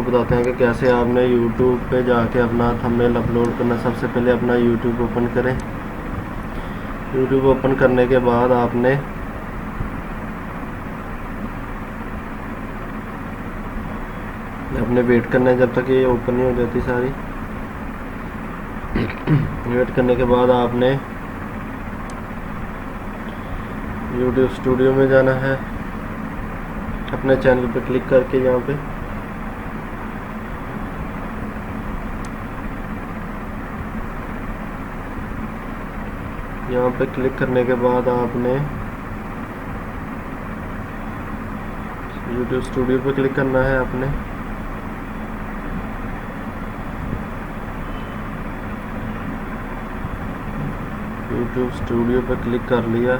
बताते हैं कि कैसे आपने YouTube पे जाके अपना थंबनेल अपलोड करना। सबसे पहले अपना YouTube ओपन करें। YouTube ओपन करने के बाद आपने वेट करना है जब तक ये ओपन नहीं हो जाती सारी। वेट करने के बाद आपने YouTube स्टूडियो में जाना है, अपने चैनल पे क्लिक करके यहाँ पे क्लिक करने के बाद आपने YouTube स्टूडियो पे क्लिक करना है अपने। YouTube स्टूडियो पे क्लिक कर लिया।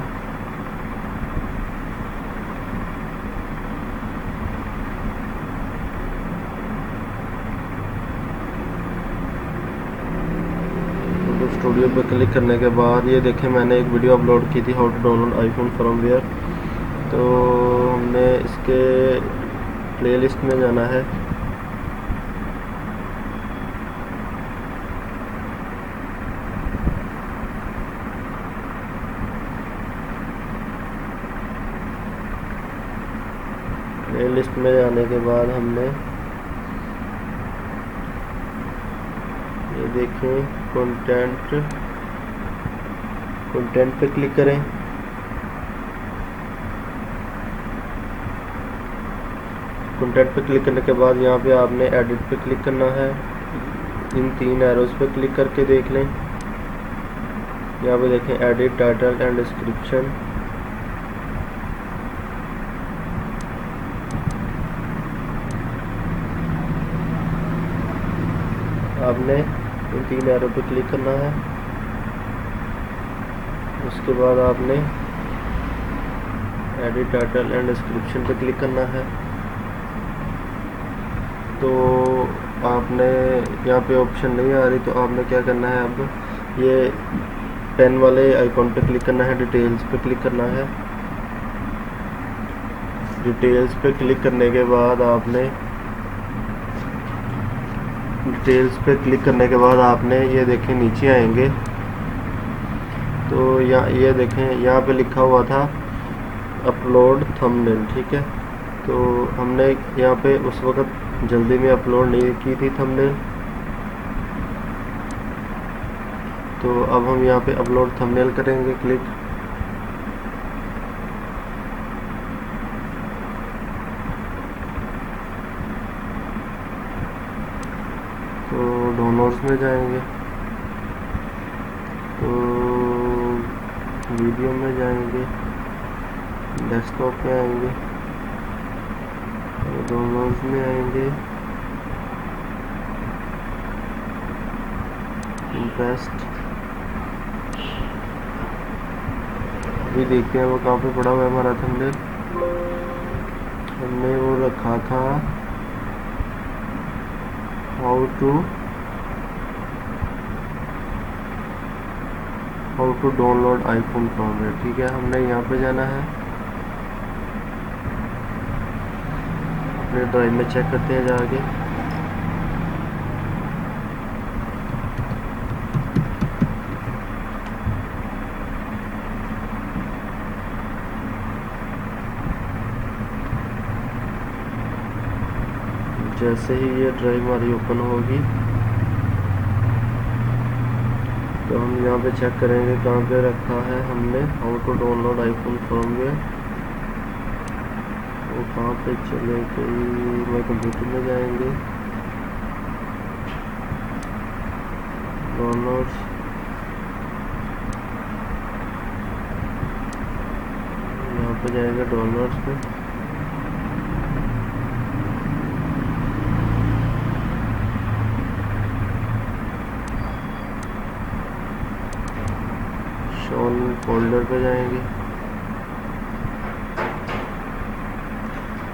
स्टूडियो पर क्लिक करने के बाद ये देखें, मैंने एक वीडियो अपलोड की थी how to download iPhone firmware. तो हमने इसके प्लेलिस्ट में जाना है। प्लेलिस्ट में जाने के बाद हमने ये देखें कंटेंट पे क्लिक करें। कंटेंट पे क्लिक करने के बाद यहाँ पे आपने एडिट पे क्लिक करना है। इन 3 एरोज पे क्लिक करके देख लें। यहाँ पे देखें एडिट टाइटल एंड डिस्क्रिप्शन। आपने इन 3 एरो पे क्लिक करना है। उसके बाद आपने एडिट टाइटल एंड डिस्क्रिप्शन पे क्लिक करना है। तो आपने यहाँ पे ऑप्शन नहीं आ रही, तो आपने क्या करना है, अब ये पेन वाले आइकॉन पे क्लिक करना है, डिटेल्स पे क्लिक करना है। डिटेल्स पे क्लिक करने के बाद आपने ये देखें नीचे आएंगे तो ये देखें यहाँ पे लिखा हुआ था अपलोड थंबनेल, ठीक है। तो हमने यहाँ पे उस वक्त जल्दी में अपलोड नहीं की थी थंबनेल, तो अब हम यहाँ पे अपलोड थंबनेल करेंगे क्लिक। तो डाउनलोड्स में जाएंगे, तो वीडियो में जाएंगे, डेस्कटॉप में आएंगे, डाउनलोड्स में आएंगे, इंप्रेस्ड। अभी देखते हैं वो कहाँ पे पड़ा हुआ है हमारा थंबनेल। हमने वो रखा था how to download iPhone firmware, ठीक है। हमने यहाँ पे जाना है, अपने ड्राइव में चेक करते हैं जाके। जैसे ही ये ड्राइव हमारी ओपन होगी तो हम यहाँ पे चेक करेंगे कहाँ पे रखा है हमने how to download iPhone firmware. वो कहाँ पे चले गई, मैं कंप्यूटर में जाएंगे, डाउनलोड्स, यहाँ पे जाएंगे डाउनलोड्स पे। शोन फोल्डर पे जाएंगे,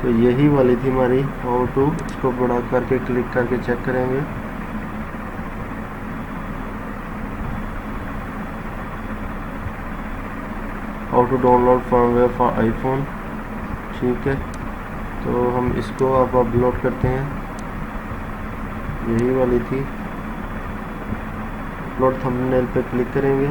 तो यही वाली थी हमारी हाउ टू। इसको बड़ा करके क्लिक करके चेक करेंगे। How to download firmware for iPhone, ठीक है। तो हम इसको अब अपलोड करते हैं। यही वाली थी। अपलोड थंबनेल पे क्लिक करेंगे।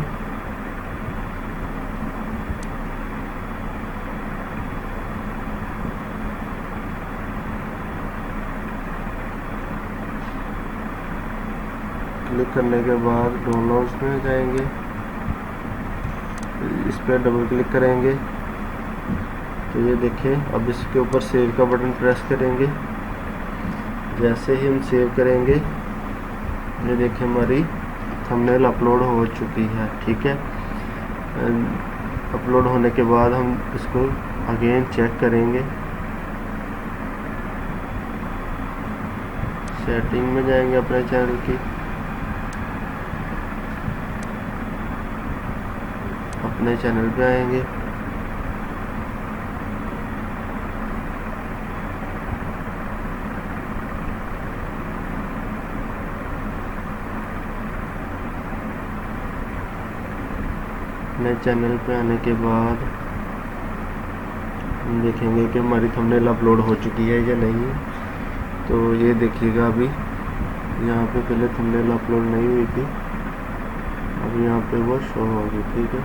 क्लिक करने के बाद डाउनलोड्स में जाएंगे, इस पर डबल क्लिक करेंगे तो ये देखें। अब इसके ऊपर सेव का बटन प्रेस करेंगे। जैसे ही हम सेव करेंगे ये देखें हमारी थंबनेल अपलोड हो चुकी है। ठीक है, अपलोड होने के बाद हम इसको अगेन चेक करेंगे। सेटिंग में जाएंगे अपने चैनल की, अपने चैनल पे आएंगे। अपने चैनल पे आने के बाद हम देखेंगे कि हमारी थंबनेल अपलोड हो चुकी है या नहीं। तो ये देखिएगा, अभी यहाँ पे पहले थंबनेल अपलोड नहीं हुई थी, अब यहाँ पे वो शो होगी। ठीक है,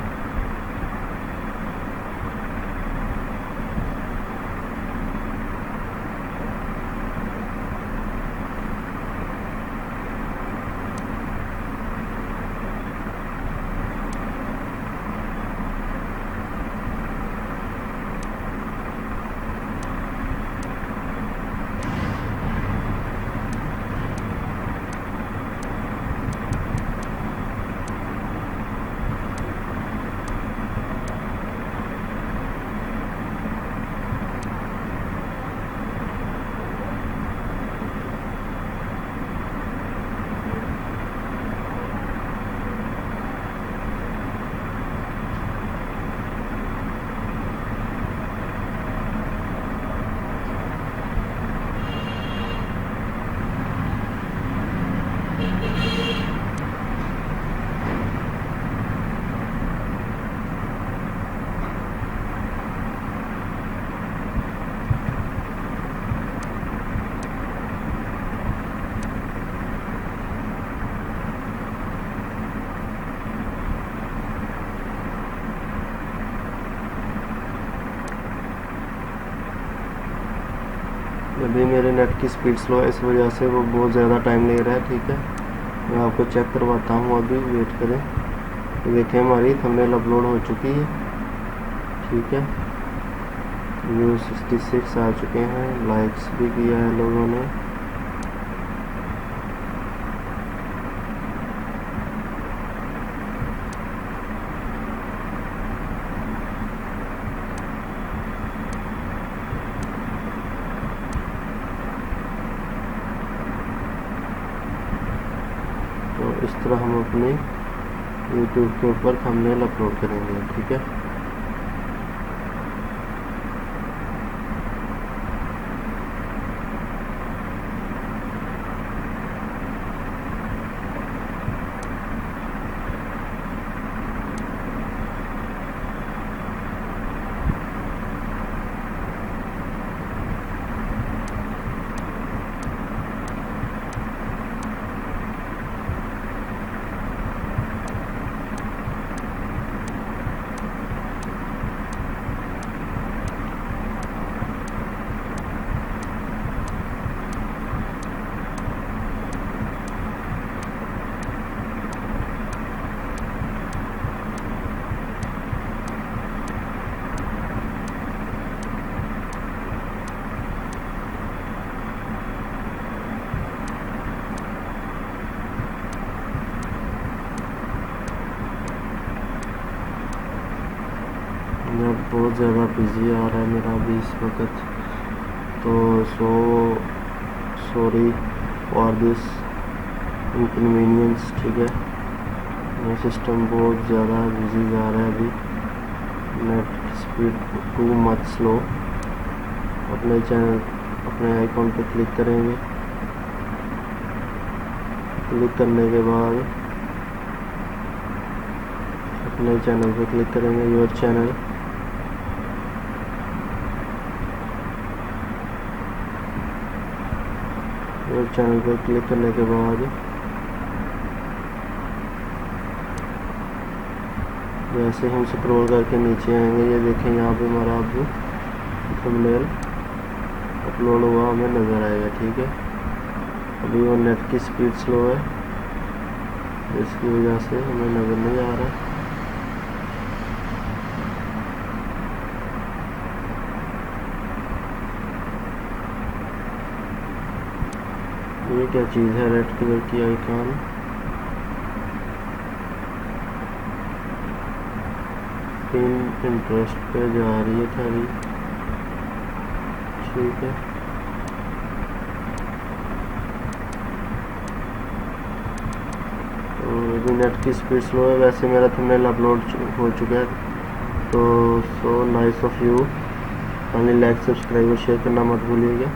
अभी मेरे नेट की स्पीड स्लो है, इस वजह से वो बहुत ज़्यादा टाइम ले रहा है। ठीक है, मैं आपको चेक करवाता हूँ, अभी वेट करें। तो देखें हमारी थंबनेल अपलोड हो चुकी है। ठीक है, व्यू 66 आ चुके हैं, लाइक्स भी किया है लोगों ने। तो इस तरह हम अपने YouTube के ऊपर थंबनेल अपलोड करेंगे। ठीक है, बहुत ज़्यादा बिजी आ रहा है मेरा अभी इस वक्त, तो सॉरी फॉर दिस इनकन्वीनियंस। ठीक है, मेरा सिस्टम बहुत ज़्यादा बिजी जा रहा है अभी, net speed too much slow. अपने चैनल, अपने आइकॉन पे क्लिक करेंगे। क्लिक करने के बाद अपने चैनल पे क्लिक करेंगे, योर चैनल। और चैनल पर क्लिक करने के बाद जैसे हम स्क्रॉल करके नीचे आएंगे, ये देखें यहाँ पे हमारा अब थंबनेल अपलोड हुआ हमें नज़र आएगा। ठीक है, अभी वो नेट की स्पीड स्लो है, इसकी वजह से हमें नज़र नहीं आ रहा। ये क्या चीज़ है, रेड कलर की आइकॉन। पिन इंटरेस्ट पे जा रही है थारी। ठीक है, तो अभी नेट की स्पीड स्लो है। वैसे मेरा थंबनेल अपलोड हो चुका है। तो so nice of you. Like, subscribe और शेयर करना मत भूलिएगा।